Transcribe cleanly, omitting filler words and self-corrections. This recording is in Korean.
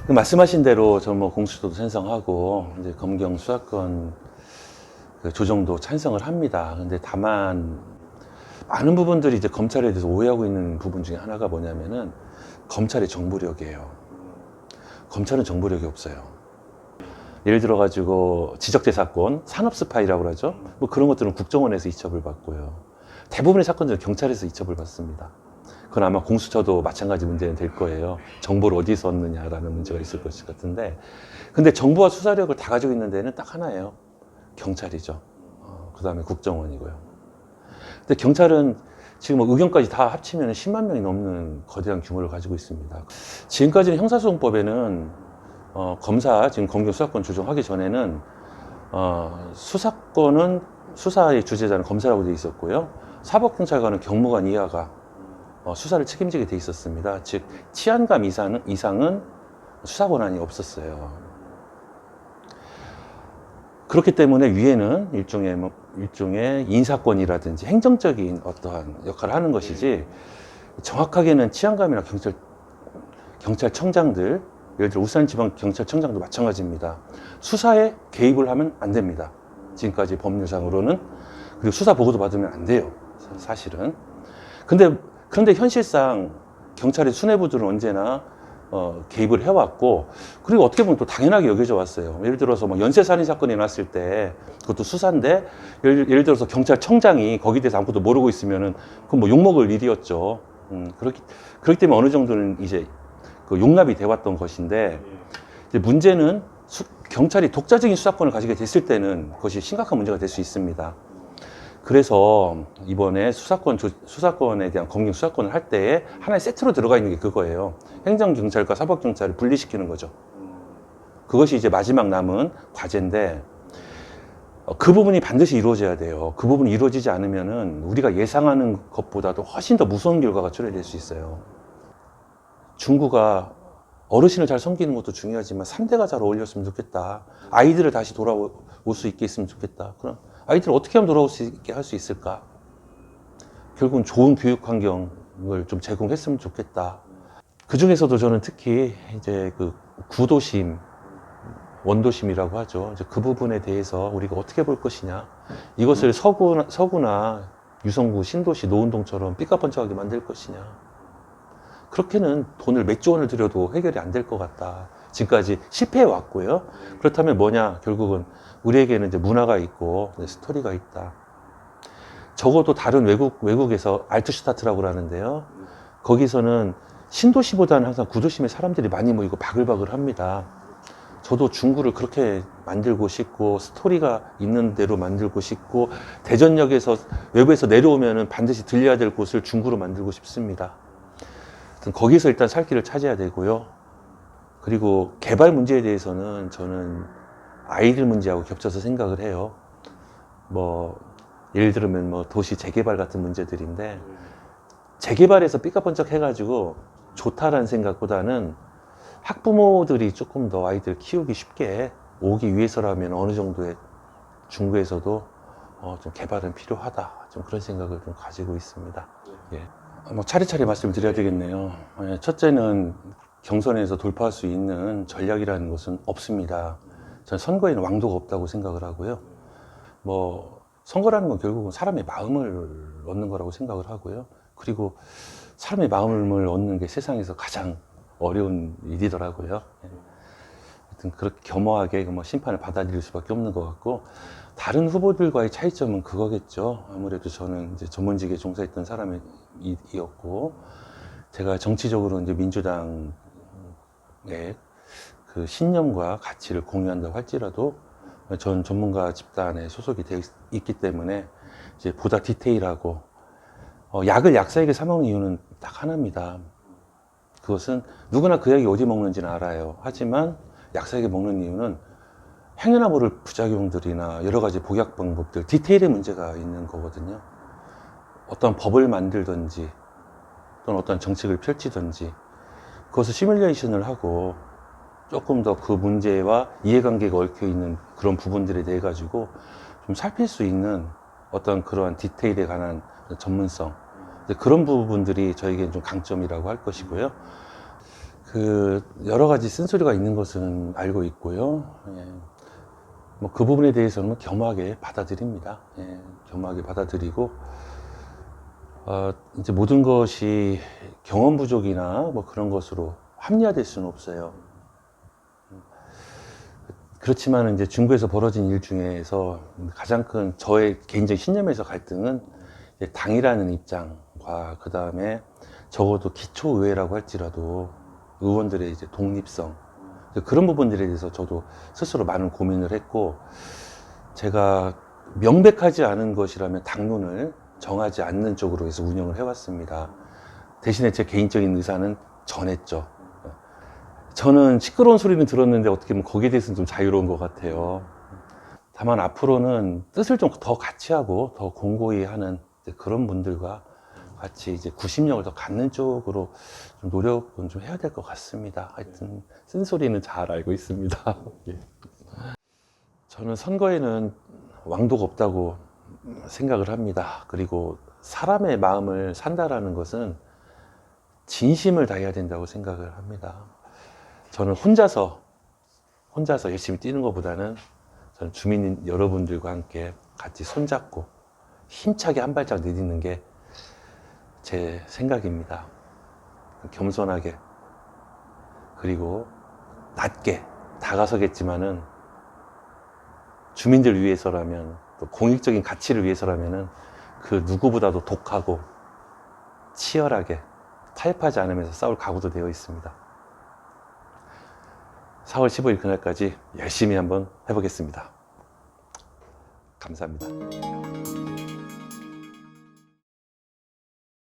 말씀하신 대로 저는 뭐 공수처도 찬성하고 이제 검경 수사권 그 조정도 찬성을 합니다. 근데 다만 많은 부분들이 이제 검찰에 대해서 오해하고 있는 부분 중에 하나가 뭐냐면은 검찰의 정보력이에요. 검찰은 정보력이 없어요. 예를 들어 가지고 지적재 사건, 산업 스파이라고 그러죠. 뭐 그런 것들은 국정원에서 이첩을 받고요. 대부분의 사건들은 경찰에서 이첩을 받습니다. 그건 아마 공수처도 마찬가지 문제는 될 거예요. 정보를 어디서 얻느냐라는 문제가 있을 것 같은데, 근데 정보와 수사력을 다 가지고 있는 데는 딱 하나예요. 경찰이죠. 그 다음에 국정원이고요. 근데 경찰은 지금 뭐 의견까지 다 합치면 10만 명이 넘는 거대한 규모를 가지고 있습니다. 지금까지는 형사소송법에는 검사, 지금 검경 수사권 조정하기 전에는 수사권은 수사의 주재자는 검사라고 되어 있었고요. 사법경찰관은 경무관 이하가 수사를 책임지게 돼 있었습니다. 즉 치안감 이상은 수사 권한이 없었어요. 그렇기 때문에 위에는 일종의 인사권이라든지 행정적인 어떠한 역할을 하는 것이지, 정확하게는 치안감이나 경찰청장들, 예를 들어 울산지방경찰청장도 마찬가지입니다. 수사에 개입을 하면 안 됩니다. 지금까지 법률상으로는. 그리고 수사 보고도 받으면 안 돼요. 사실은. 그런데 현실상 경찰의 수뇌부들은 언제나 개입을 해왔고, 그리고 어떻게 보면 또 당연하게 여겨져 왔어요. 예를 들어서 뭐 연쇄살인 사건이 났을 때 그것도 수사인데, 예를 들어서 경찰청장이 거기에 대해서 아무것도 모르고 있으면은 그건 뭐 욕먹을 일이었죠. 그렇기 때문에 어느 정도는 이제 그 용납이 돼 왔던 것인데, 이제 문제는 경찰이 독자적인 수사권을 가지게 됐을 때는 그것이 심각한 문제가 될 수 있습니다. 그래서 이번에 수사권에 대한 검경 수사권을 할 때에 하나의 세트로 들어가 있는 게 그거예요. 행정경찰과 사법경찰을 분리시키는 거죠. 그것이 이제 마지막 남은 과제인데, 그 부분이 반드시 이루어져야 돼요. 그 부분이 이루어지지 않으면은 우리가 예상하는 것보다도 훨씬 더 무서운 결과가 초래될 수 있어요. 중구가 어르신을 잘 섬기는 것도 중요하지만 3대가 잘 어울렸으면 좋겠다. 아이들을 다시 돌아올 수 있게 했으면 좋겠다. 그럼 아이들을 어떻게 하면 돌아올 수 있게 할 수 있을까? 결국은 좋은 교육 환경을 좀 제공했으면 좋겠다. 그 중에서도 저는 특히 이제 그 구도심, 원도심이라고 하죠. 이제 그 부분에 대해서 우리가 어떻게 볼 것이냐. 이것을 서구나 유성구, 신도시, 노은동처럼 삐까뻔쩍하게 만들 것이냐. 그렇게는 돈을 몇 조 원을 들여도 해결이 안 될 것 같다. 지금까지 실패해 왔고요. 그렇다면 뭐냐? 결국은 우리에게는 이제 문화가 있고 스토리가 있다. 적어도 다른 외국에서 알트슈타트라고 하는데요. 거기서는 신도시보다는 항상 구도심에 사람들이 많이 모이고 바글바글 합니다. 저도 중구를 그렇게 만들고 싶고, 스토리가 있는 대로 만들고 싶고, 대전역에서 외부에서 내려오면은 반드시 들려야 될 곳을 중구로 만들고 싶습니다. 거기서 일단 살 길을 찾아야 되고요. 그리고 개발 문제에 대해서는 저는 아이들 문제하고 겹쳐서 생각을 해요. 뭐 예를 들면 뭐 도시 재개발 같은 문제들인데, 재개발해서 삐까뻔쩍 해가지고 좋다라는 생각보다는 학부모들이 조금 더 아이들 키우기 쉽게 오기 위해서라면 어느 정도의 중구에서도 좀 개발은 필요하다. 좀 그런 생각을 좀 가지고 있습니다. 예. 뭐 차례차례 말씀드려야 되겠네요. 첫째는 경선에서 돌파할 수 있는 전략이라는 것은 없습니다. 저는 선거에는 왕도가 없다고 생각을 하고요. 뭐 선거라는 건 결국은 사람의 마음을 얻는 거라고 생각을 하고요. 그리고 사람의 마음을 얻는 게 세상에서 가장 어려운 일이더라고요. 하여튼 그렇게 겸허하게 뭐 심판을 받아들일 수밖에 없는 것 같고, 다른 후보들과의 차이점은 그거겠죠. 아무래도 저는 이제 전문직에 종사했던 사람이었고, 제가 정치적으로 이제 민주당의 그 신념과 가치를 공유한다고 할지라도 전 전문가 집단에 소속이 되어 있기 때문에 이제 보다 디테일하고, 약을 약사에게 사 먹는 이유는 딱 하나입니다. 그것은 누구나 그 약이 어디 먹는지는 알아요. 하지만 약사에게 먹는 이유는 행여나 모를 부작용들이나 여러 가지 복약 방법들, 디테일의 문제가 있는 거거든요. 어떤 법을 만들든지 또는 어떤 정책을 펼치든지 그것을 시뮬레이션을 하고 조금 더 그 문제와 이해관계가 얽혀 있는 그런 부분들에 대해 가지고 좀 살필 수 있는 어떤 그러한 디테일에 관한 전문성, 이제 그런 부분들이 저에게는 좀 강점이라고 할 것이고요. 여러 가지 쓴소리가 있는 것은 알고 있고요. 예. 뭐 그 부분에 대해서는 겸허하게 받아들입니다. 예. 겸허하게 받아들이고, 이제 모든 것이 경험 부족이나 뭐 그런 것으로 합리화될 수는 없어요. 그렇지만 이제 중국에서 벌어진 일 중에서 가장 큰 저의 개인적 신념에서 갈등은 이제 당이라는 입장과 그 다음에 적어도 기초의회라고 할지라도 의원들의 이제 독립성, 그런 부분들에 대해서 저도 스스로 많은 고민을 했고, 제가 명백하지 않은 것이라면 당론을 정하지 않는 쪽으로 해서 운영을 해왔습니다. 대신에 제 개인적인 의사는 전했죠. 저는 시끄러운 소리는 들었는데 어떻게 보면 거기에 대해서는 좀 자유로운 것 같아요. 다만 앞으로는 뜻을 좀 더 같이 하고 더 공고히 하는 그런 분들과 같이 이제 구심력을 더 갖는 쪽으로 좀 노력은 좀 해야 될 것 같습니다. 하여튼 쓴소리는 잘 알고 있습니다. 예. 저는 선거에는 왕도가 없다고 생각을 합니다. 그리고 사람의 마음을 산다라는 것은 진심을 다해야 된다고 생각을 합니다. 저는 혼자서 열심히 뛰는 것보다는 저는 주민 여러분들과 함께 같이 손잡고 힘차게 한 발짝 내딛는 게 제 생각입니다. 겸손하게, 그리고 낮게 다가서겠지만은 주민들 위해서라면, 또 공익적인 가치를 위해서라면은 그 누구보다도 독하고 치열하게 타협하지 않으면서 싸울 각오도 되어 있습니다. 4월 15일 그날까지 열심히 한번 해보겠습니다. 감사합니다.